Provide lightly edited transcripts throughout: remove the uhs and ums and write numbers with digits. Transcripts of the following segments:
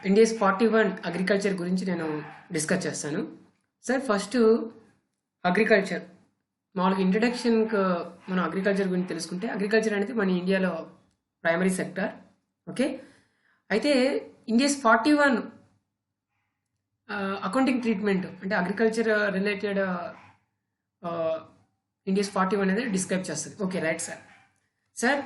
India's 41 agriculture గురించి నేను discuss చేస్తాను. సార్ ఫస్ట్ అగ్రికల్చర్ మామూలుగా ఇంట్రడక్షన్కి మనం అగ్రికల్చర్ గురించి తెలుసుకుంటే, అగ్రికల్చర్ అనేది మన ఇండియాలో ప్రైమరీ సెక్టర్. ఓకే, అయితే ఇండియాస్ 41 అకౌంటింగ్ ట్రీట్మెంట్ అంటే అగ్రికల్చర్ రిలేటెడ్ ఇండియాస్ 41 అనేది డిస్క్రైబ్ చేస్తుంది. Okay right sir. సార్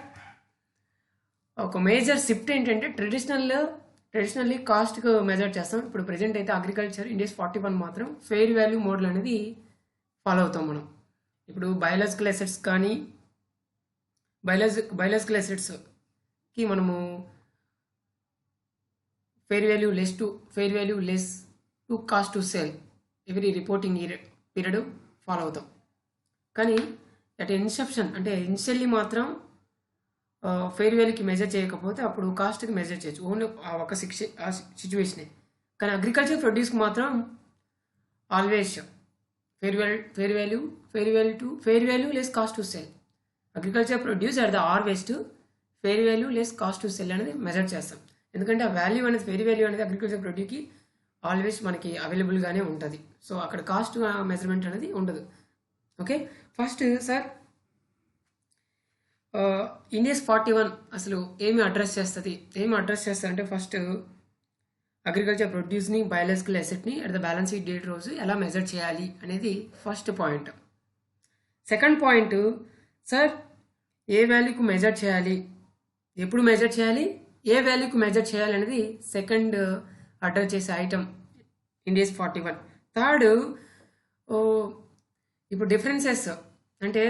ఒక మేజర్ షిఫ్ట్ ఏంటంటే ట్రెడిషనల్లీ కాస్ట్కు మెజర్ చేస్తాం. ఇప్పుడు ప్రజెంట్ అయితే అగ్రికల్చర్ ఇండియాస్ 41 మాత్రం ఫెయిర్ వాల్యూ మోడల్ అనేది ఫాలో అవుతాం మనం. ఇప్పుడు బయాలజికల్ అసెట్స్ కానీ బయాలజికల్ అసెట్స్కి మనము fair value less to cost to sale every reporting period follow అవుతాం. కానీ అట్ ఇన్సెప్షన్ అంటే ఇనిషియల్లీ మాత్రం ఫెయిర్ వాల్యూకి మెజర్ చేయకపోతే అప్పుడు కాస్ట్కి మెజర్ చేయొచ్చు, ఓన్లీ ఒక సిచ్యువేషనే. కానీ అగ్రికల్చర్ ప్రొడ్యూస్కి మాత్రం always fair value less cost to sell. Agriculture produce at the always fair value less cost to sell అనేది మెజర్ చేస్తాం. ఎందుకంటే ఆ వాల్యూ అనేది ఫెయిర్ వాల్యూ అనేది అగ్రికల్చర్ ప్రొడ్యూస్కి ఆల్వేస్ మనకి అవైలబుల్గానే ఉంటుంది. సో అక్కడ కాస్ట్ మెజర్మెంట్ అనేది ఉండదు. ఓకే, ఫస్ట్ సార్ ఇండియాస్ 41 అసలు ఏమి అడ్రస్ చేస్తుంది అంటే ఫస్ట్ అగ్రికల్చర్ ప్రొడ్యూస్ని బయాలజికల్ అసెట్ని at the balance sheet date రోజు ఎలా మెజర్ చేయాలి అనేది first point. Second point sir ఏ వాల్యూకు మెజర్ చేయాలి, ఎప్పుడు మెజర్ చేయాలి, ఏ వాల్యూకు మెజర్ చేయాలి అనేది సెకండ్ అడ్రస్ చేసే ఐటమ్ ఇండియాస్ 41. థర్డ్ ఇప్పుడు డిఫరెన్సెస్ అంటే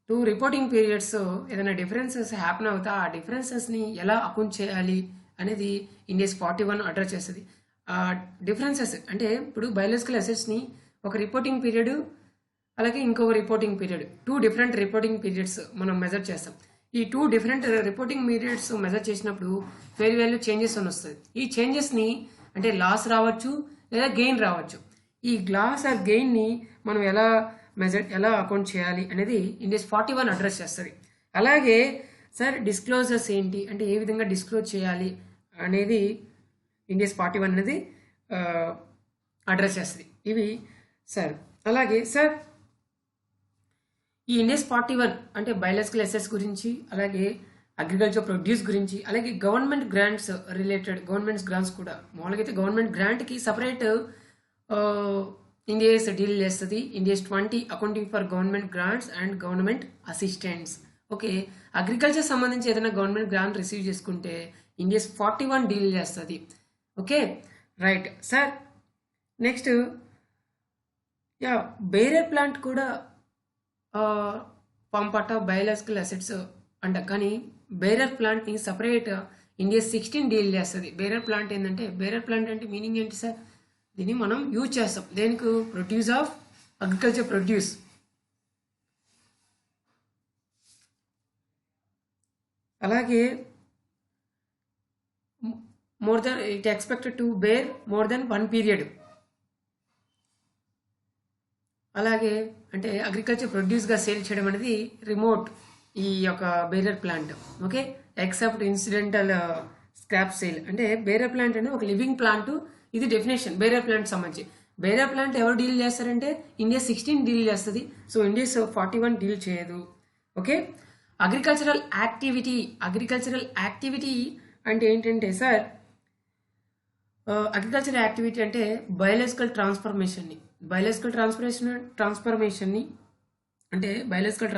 టూ రిపోర్టింగ్ పీరియడ్స్ ఏదైనా డిఫరెన్సెస్ హ్యాపెన్ అవుతా ఆ డిఫరెన్సెస్ని ఎలా అకౌంట్ చేయాలి అనేది ఇండియాస్ 41 అడ్రస్ చేస్తుంది. ఆ డిఫరెన్సెస్ అంటే ఇప్పుడు బయాలజికల్ అసెట్స్ని ఒక రిపోర్టింగ్ పీరియడ్ అలాగే ఇంకొక reporting period, 2 different reporting periods మనం మెజర్ చేస్తాం. ఈ 2 డిఫరెంట్ రిపోర్టింగ్ పీరియడ్స్ మెజర్ చేసినప్పుడు ఫెయిర్ వాల్యూ చేంజెస్ అని వస్తుంది. ఈ చేంజెస్ని అంటే లాస్ రావచ్చు లేదా గెయిన్ రావచ్చు. ఈ లాస్ ఆర్ గెయిన్ని మనం ఎలా అకౌంట్ చేయాలి అనేది ఇండియాస్ 41 అడ్రస్ చేస్తుంది. అలాగే సార్ డిస్క్లోజర్స్ ఏంటి అంటే ఏ విధంగా డిస్క్లోజ్ చేయాలి అనేది ఇండియాస్ 41 అనేది అడ్రస్ చేస్తుంది. ఇవి సార్. అలాగే సార్ ఈ ఇండియాస్ 41 అంటే బయాలజికల్ అసెట్స్ గురించి, అలాగే అగ్రికల్చర్ ప్రొడ్యూస్ గురించి, అలాగే గవర్నమెంట్ గ్రాంట్స్ కూడా మామూలుగా అయితే గవర్నమెంట్ గ్రాంట్కి సపరేట్ ఇండియాస్ డీల్ చేస్తుంది. India's 20 accounting for government grants and government assistants. Okay, agriculture సంబంధించి ఏదైనా గవర్నమెంట్ గ్రాంట్ రిసీవ్ చేసుకుంటే ఇండియాస్ 41 డీల్ చేస్తుంది. Okay right sir. Next bearer plant కూడా పంపట బయాలజికల్ అసెట్స్ అంట, కానీ బేరర్ ప్లాంట్ని సపరేట్ ఇండియాస్ 16 డీల్ చేస్తుంది. బేరర్ ప్లాంట్ అంటే మీనింగ్ ఏంటి సార్? దీన్ని మనం యూజ్ చేస్తాం దేనికి? Produce of agriculture produce. అలాగే it expected to bear more than 1 period. అలాగే అంటే అగ్రికల్చర్ ప్రొడ్యూస్గా సేల్ చేయడం అనేది రిమోట్ ఈ యొక్క bearer plant. Okay, except incidental scrap sale. అంటే బేరర్ ప్లాంట్ అనేది ఒక లివింగ్ ప్లాంట్. ఇది డెఫినేషన్ బేరర్ ప్లాంట్ సంబంధించి. బేరర్ ప్లాంట్ ఎవరు డీల్ చేస్తారంటే ఇండియా 16 డీల్ చేస్తుంది. సో ఇండియాస్ 41 డీల్ చేయదు. ఓకే, అగ్రికల్చరల్ యాక్టివిటీ అంటే ఏంటంటే సార్ అగ్రికల్చర్ యాక్టివిటీ అంటే బయాలజికల్ ట్రాన్స్ఫర్మేషన్ని అంటే బయాలజికల్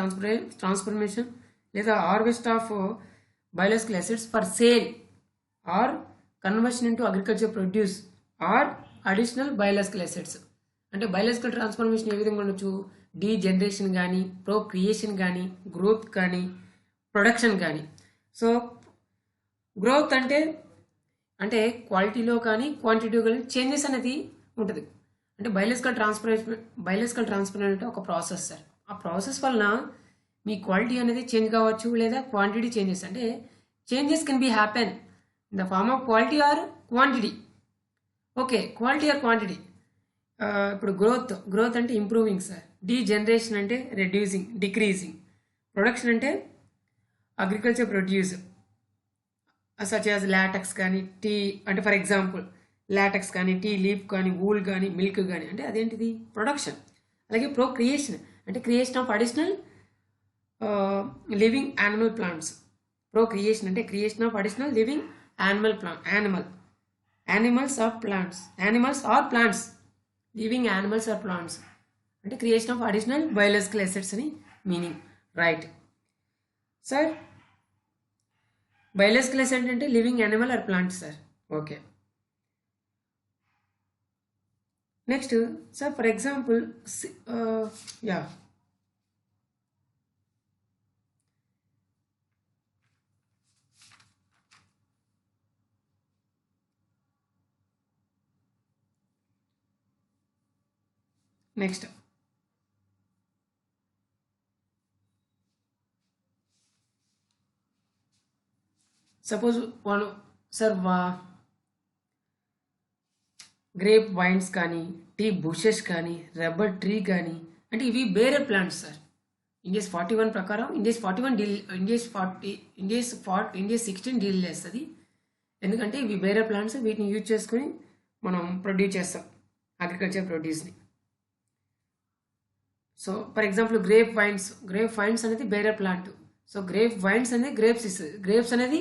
ట్రాన్స్ఫర్మేషన్ లేదా harvest of biological assets for sale are conversion into agriculture produce are additional biological assets. అంటే బయాలజికల్ ట్రాన్స్ఫర్మేషన్ ఏ విధంగా ఉండొచ్చు? డీజనరేషన్ కానీ, క్రియేషన్ కానీ, గ్రోత్ కానీ, ప్రొడక్షన్ కానీ. సో గ్రోత్ అంటే క్వాలిటీలో కానీ క్వాంటిటీలో కానీ చేంజెస్ అనేది ఉంటుంది. అంటే బయాలజికల్ ట్రాన్స్ఫర్మేషన్ అంటే ఒక ప్రాసెస్ సార్. ఆ ప్రాసెస్ వలన మీ క్వాలిటీ అనేది చేంజ్ కావచ్చు లేదా క్వాంటిటీ చేంజెస్. అంటే changes can be happen in the form of quality or quantity. Okay, quality or quantity. ఇప్పుడు గ్రోత్ అంటే ఇంప్రూవింగ్ సార్. డీజనరేషన్ అంటే రెడ్యూసింగ్, డిక్రీజింగ్. ప్రొడక్షన్ అంటే agriculture produce. Such as latex కానీ tea అంటే for example latex కానీ tea leaf కానీ wool కానీ milk కానీ అంటే అదేంటిది ప్రొడక్షన్. అలాగే క్రియేషన్ అంటే creation of additional living animal plants. Creation అంటే creation of additional living animals or plants living animals or plants అంటే creation of additional biological assets అని meaning. Right sir, biological asset అంటే living animal or plant sir. Okay, next sir for example yeah next suppose వాళ్ళు sir grape vines కానీ tea bushes కానీ rubber tree కానీ అంటే ఇవి వేరే ప్లాంట్స్ సార్. ఇండియాస్ 41 ప్రకారం ఇండియాస్ 16 డీల్ చేస్తుంది. ఎందుకంటే ఇవి వేరే ప్లాంట్స్, వీటిని యూజ్ చేసుకొని మనం ప్రొడ్యూస్ చేస్తాం అగ్రికల్చర్ ప్రొడ్యూస్ని. So for example grape vines అనేది వేరే ప్లాంట్. సో గ్రేప్ వైన్స్ అనేది గ్రేప్స్ అనేది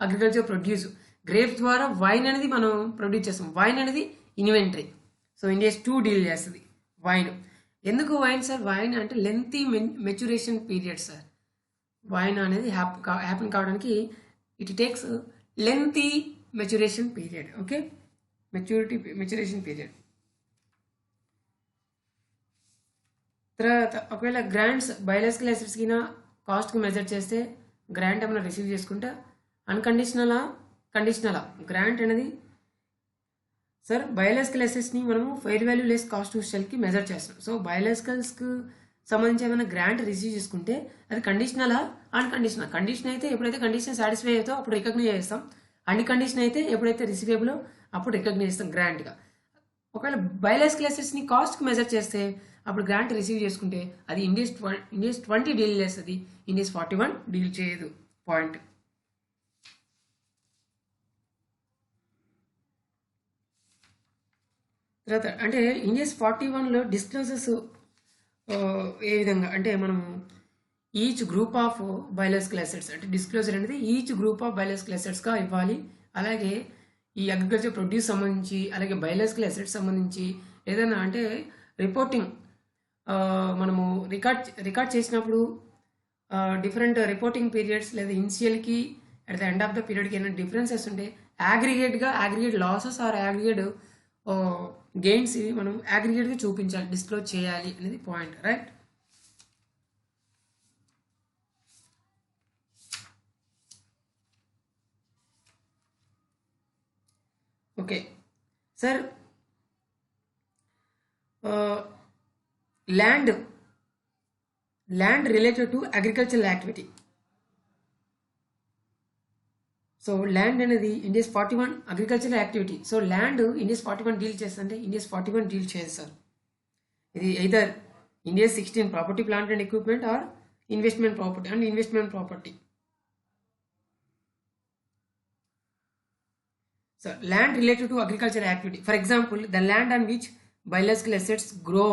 అగ్రికల్చర్ ప్రొడ్యూస్. గ్రేప్స్ ద్వారా వైన్ అనేది మనం ప్రొడ్యూస్ చేస్తాం. వైన్ అనేది ఇన్వెంటరీ. సో ఇండియాస్ 2 డీల్ చేస్తుంది వైన్. ఎందుకు వైన్ సార్? వైన్ అంటే lengthy maturation period sir. Wine అనేది హ్యాపన్ కావడానికి it takes lengthy maturation period. Okay, maturation period. తర్వాత ఒకవేళ గ్రాంట్స్ బయోలాజికల్ అసెట్స్ కింద కాస్ట్కి మెజర్ చేస్తే గ్రాంట్ ఏమైనా రిసీవ్ చేసుకుంటే కండిషనలా గ్రాంట్ అనేది సార్ బయోలాజికల్ అసెట్స్ని మనము fair value less cost to సెల్కి మెజర్ చేస్తాం. సో బయోలాజికల్స్కి సంబంధించి ఏమైనా గ్రాంట్ రిసీవ్ చేసుకుంటే అది కండిషనలా అన్కండిషనల్. కండిషన్ అయితే ఎప్పుడైతే కండిషన్ సాటిస్ఫై అవుతో అప్పుడు రికగ్నైజ్ చేస్తాం. అన్కండిషన్ అయితే ఎప్పుడైతే రిసీవేబుల్ అప్పుడు రికగ్నైజ్ చేస్తాం గ్రాంట్గా. ఒకవేళ బయోలాజికల్ అసెట్స్ని కాస్ట్కి మెజర్ చేస్తే అప్పుడు గ్రాంట్ రిసీవ్ చేసుకుంటే అది ఇండియాస్ 20 డీల్ చేస్తుంది, ఇండియాస్ 41 డీల్ చేయదు. పాయింట్. తర్వాత అంటే ఇండియాస్ 41లో డిస్క్లోజర్స్ ఏ విధంగా అంటే మనము each group of biological assets అంటే డిస్క్లోజర్ అనేది ఈచ్ గ్రూప్ ఆఫ్ బయోలాజికల్ అసెట్స్గా ఇవ్వాలి. అలాగే ఈ అగ్రికల్చర్ ప్రొడ్యూస్ సంబంధించి అలాగే బయోలాజికల్ అసెట్స్ సంబంధించి ఏదైనా అంటే రిపోర్టింగ్ మనము రికార్డ్ చేసినప్పుడు డిఫరెంట్ రిపోర్టింగ్ పీరియడ్స్ లేదా ఇనిషియల్కి at the end of the పీరియడ్కి ఏమైనా డిఫరెన్సెస్ ఉంటే aggregate losses or aggregate gains ఇవి మనం అగ్రిగేట్గా చూపించాలి, డిస్క్లోజ్ చేయాలి అనేది point. Right. Okay sir, land related to agricultural activity. So land అనేది Ind AS 41 agricultural activity. So land Ind AS 41 deal చేస్తుంటే ఇండియాస్ 41 డీల్ చేయదు సార్. ఇది either Ind AS 16 property plant and equipment or investment property. So land related to agricultural activity. For example, the land on which biological assets grow,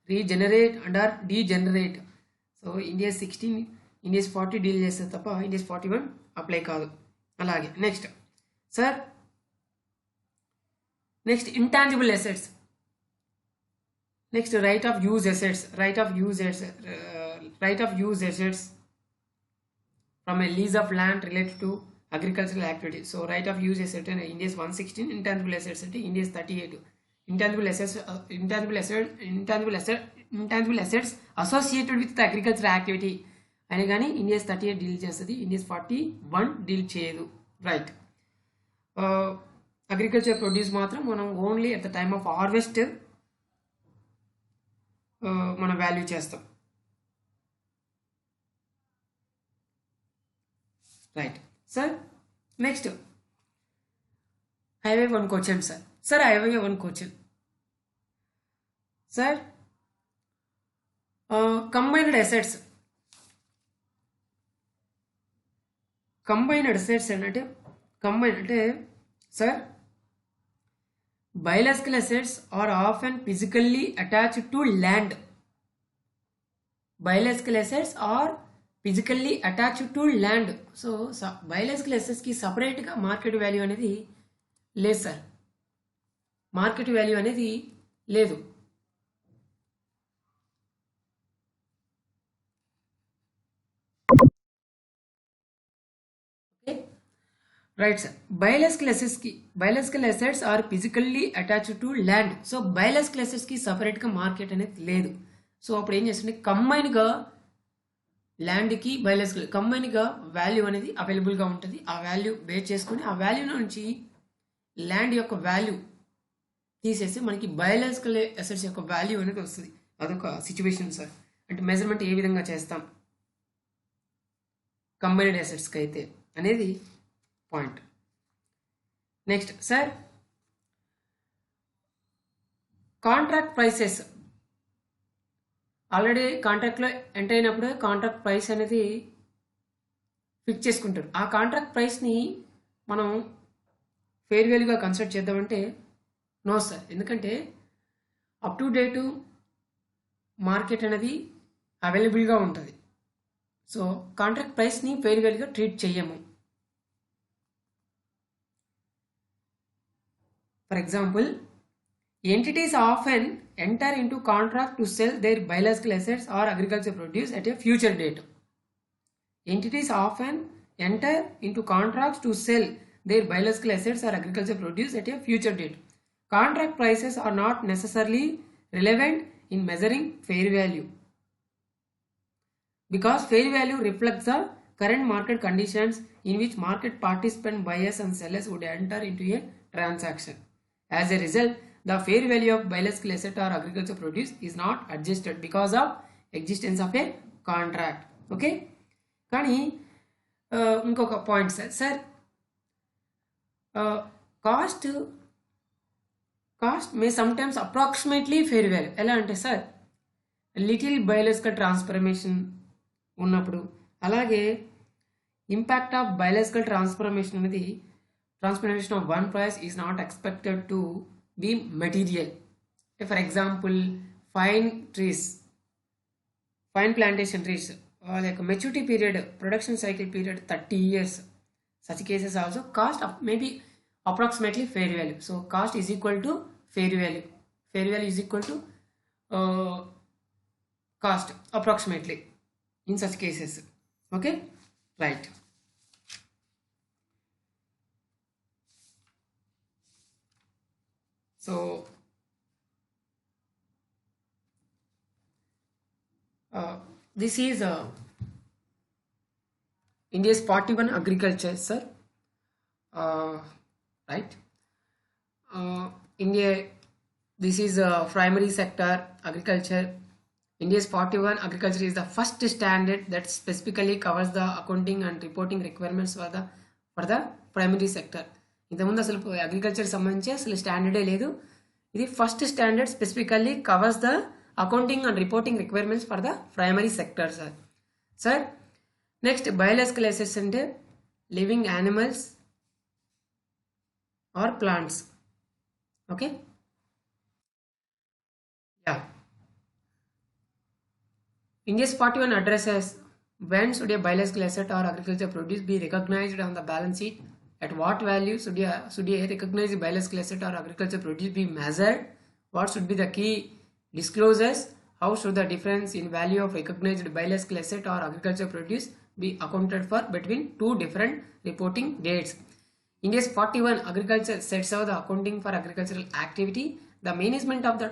regenerate and or degenerate. So India 16, India 40 deal చేస్తుంది తప్ప India 41 apply కాదు. అలాగే next sir, next intangible assets. Next right of use assets from a lease of land related to agricultural activity. So right of use asset in India's 116, intangible assets at India's 38. Intangible assets associated with the agricultural activity అని కానీ India's 38 deal చేస్తుంది, India's 41 deal చేయదు. Right. Agriculture produce మాత్రం మనం only at the time of harvest మనం value చేస్తాం. Right sir. Next I have one question, sir. Sir, I have one question. Sir, combined assets అంటే combine అంటే sir biological assets are often physically attached to land. Biological assets are physically attached to land. So biological assets కి separate గా market value అనేది లేదు sir. Market value అనేది లేదు. Right sir. biological assets are physically attached to land. So biological assets కి సపరేట్గా market అనేది లేదు. సో అప్పుడు ఏం చేస్తుంది, కంబైన్గా ల్యాండ్కి బయాలజికల్ కంబైన్గా వాల్యూ అనేది అవైలబుల్గా ఉంటుంది. ఆ వాల్యూ బేస్ చేసుకుని ఆ వాల్యూ నుంచి ల్యాండ్ యొక్క వాల్యూ తీసేసి మనకి బయాలజికల్ అసెట్స్ యొక్క వాల్యూ అనేది వస్తుంది. అదొక సిచ్యువేషన్ సార్. అంటే మెజర్మెంట్ ఏ విధంగా చేస్తాం కంబైన్డ్ అసెట్స్కి అయితే అనేది point. Next sir, contract prices. Already కాంట్రాక్ట్లో ఎంటర్ అయినప్పుడే కాంట్రాక్ట్ ప్రైస్ అనేది ఫిక్స్ చేసుకుంటారు. ఆ కాంట్రాక్ట్ ప్రైస్ని మనం ఫెయిర్ వాల్యూగా కన్సిడర్ చేద్దామంటే నో సార్. ఎందుకంటే అప్ టు డేటు మార్కెట్ అనేది అవైలబుల్గా ఉంటుంది. సో కాంట్రాక్ట్ ప్రైస్ని ఫెయిర్ వాల్యూగా ట్రీట్ చేయము. For example, entities often enter into contract to sell their biological assets or agricultural produce at a future date. Entities often enter into contracts to sell their biological assets or agricultural produce at a future date. Contract prices are not necessarily relevant in measuring fair value because fair value reflects the current market conditions in which market participant buyers and sellers would enter into a transaction. As a result, the fair value of biological asset or agricultural produce is not adjusted because of existence of a contract. Okay? కానీ ఇంకొక point sir, cost మే sometimes approximately fair value. ఎలా అంటే sir, little biological transformation ఉన్నప్పుడు, అలాగే impact of biological transformation అనేది transformation of one price is not expected to be material. For example, fine plantation trees, like maturity period, production cycle period 30 years. Such cases also cost maybe approximately fair value. So cost is equal to fair value. Fair value is equal to cost approximately in such cases. Okay, right. So this is India's Part 1 agriculture, sir. Right. India, this is primary sector agriculture. India's Part 1 agriculture is the first standard that specifically covers the accounting and reporting requirements for the primary sector. ఇంతకుముందు అసలు agriculture సంబంధించి అసలు స్టాండర్డే లేదు. ఇది first standard specifically covers the accounting and reporting requirements for the primary sector sir. Sir next, biological assets అంటే living animals or plants. Okay, yeah. India's Part 1 addresses when should a biological asset or agricultural produce be recognized on the balance sheet. At what value should a recognized biological asset or agricultural produce be measured? What should be the key disclosures? How should the difference in value of recognized biological asset or agricultural produce be accounted for between two different reporting dates? India's 41 agriculture sets out the accounting for agricultural activity, the management of the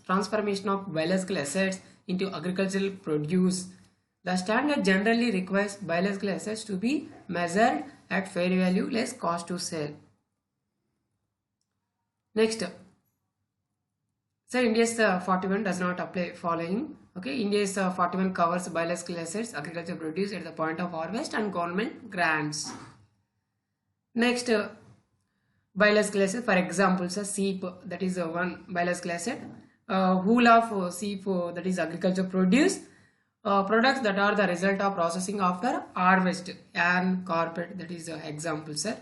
transformation of biological assets into agricultural produce. The standard generally requires biological assets to be measured at fair value less cost to sell. Next, sir, India's 41 does not apply following. Okay, India's 41 covers biological assets, agricultural produce at the point of harvest and government grants. Next, biological asset, for example, sir, sheep, that is one biological asset. Wool of sheep, that is agricultural produce. products that are the result of processing after harvest and carpet, that is example, sir.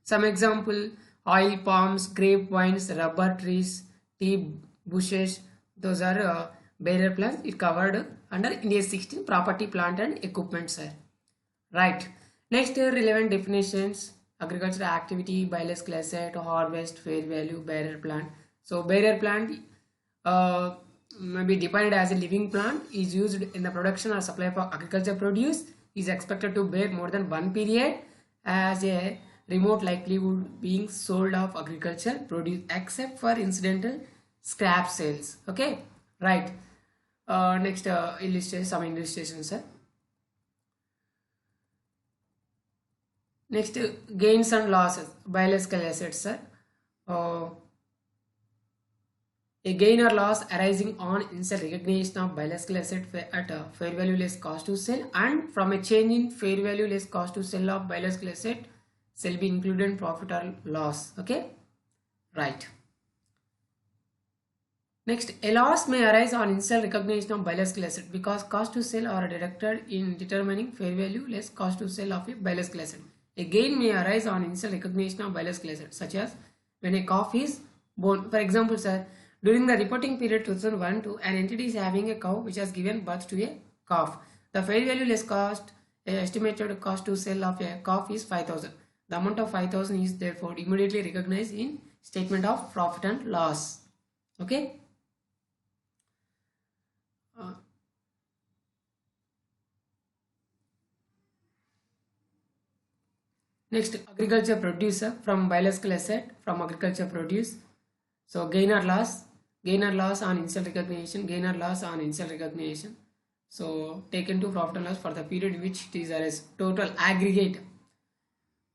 Some example: oil palms, grapevines, rubber trees, tea bushes. Those are bearer plants. It covered under India 16 property, plant and equipment, sir. Right. Next, relevant definitions: agricultural activity, biological asset, harvest, fair value, bearer plant. So bearer plant may be defined as a living plant, is used in the production or supply of agriculture produce, is expected to bear more than one period, as a remote likelihood being sold of agriculture produce except for incidental scrap sales. Okay, right. Next, illustration, some illustrations, sir. Next, gains and losses, biological assets, sir. A gain or loss arising on initial recognition of biological asset at a fair value less cost to sell, and from a change in fair value less cost to sell of biological asset shall be included in profit or loss. Okay, right. Next, a loss may arise on initial recognition of biological asset because cost to sell are deducted in determining fair value less cost to sell of a biological asset. A gain may arise on initial recognition of biological asset, such as when a calf is born. For example, sir, during the reporting period 2001-2, an entity is having a cow which has given birth to a calf. The fair value less cost, estimated cost to sell of a calf is 5,000. The amount of 5,000 is therefore immediately recognized in statement of profit and loss. Okay. Next, agriculture producer from biological asset from agriculture produce. So gain or loss on initial recognition, gain or loss on initial recognition. So taken to profit and loss for the period in which it is as total aggregate.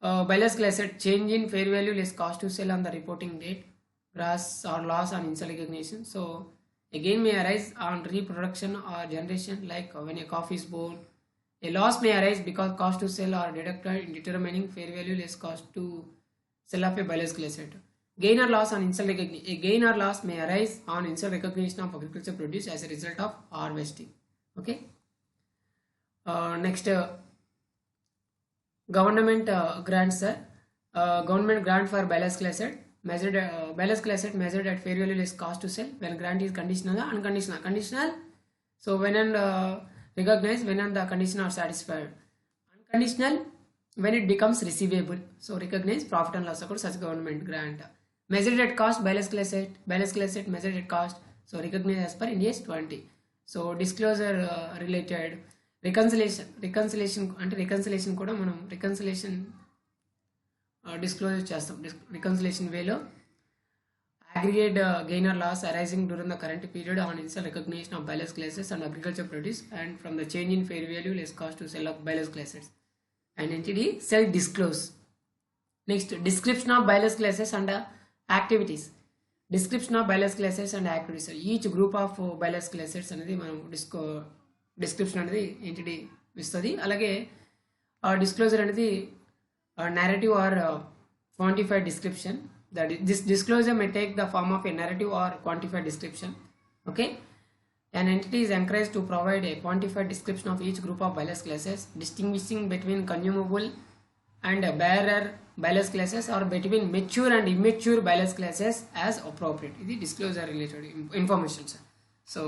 Biological asset change in fair value less cost to sell on the reporting date, gross or loss on initial recognition. So a gain may arise on reproduction or generation, like when a calf is born. A loss may arise because cost to sell are deducted in determining fair value less cost to sell of a biological asset. Gain or loss on initial recognition. A gain or loss may arise on initial recognition of agriculture produce as a result of harvesting. Okay. Next, government grants, sir. Government grant for biological asset measured at fair value less cost to sell when grant is conditional or unconditional. Conditional, so when and recognized when and the condition are satisfied. Unconditional, when it becomes receivable. So recognize profit and loss account such government grant. Measured at cost, biological asset measured at cost. So recognize as per India's 20. So disclosure related reconciliation అంటే reconciliation కూడా మనం reconciliation disclosure చేస్తాం. Reconciliation వేలో aggregate gain or loss arising during the current period on initial recognition of biological assets and agriculture produce, and from the change in fair value less cost to sell of biological assets. An entity shall disclose. Next, description of biological assets and activities. Description of biological assets and activities. Each group of biological assets అనేది మనం description అనేది entity ఇస్తుంది. అలాగే disclosure అనేది narrative or quantified description. That this disclosure may take the form of a narrative or quantified description. Okay, an entity is encouraged to provide a quantified description of each group of biological assets, distinguishing between consumable and bearer biological assets or between mature and immature biological assets as appropriate. This is disclosure related information, sir. So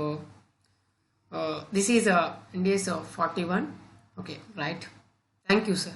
this is India's 41. Okay, right. Thank you, sir.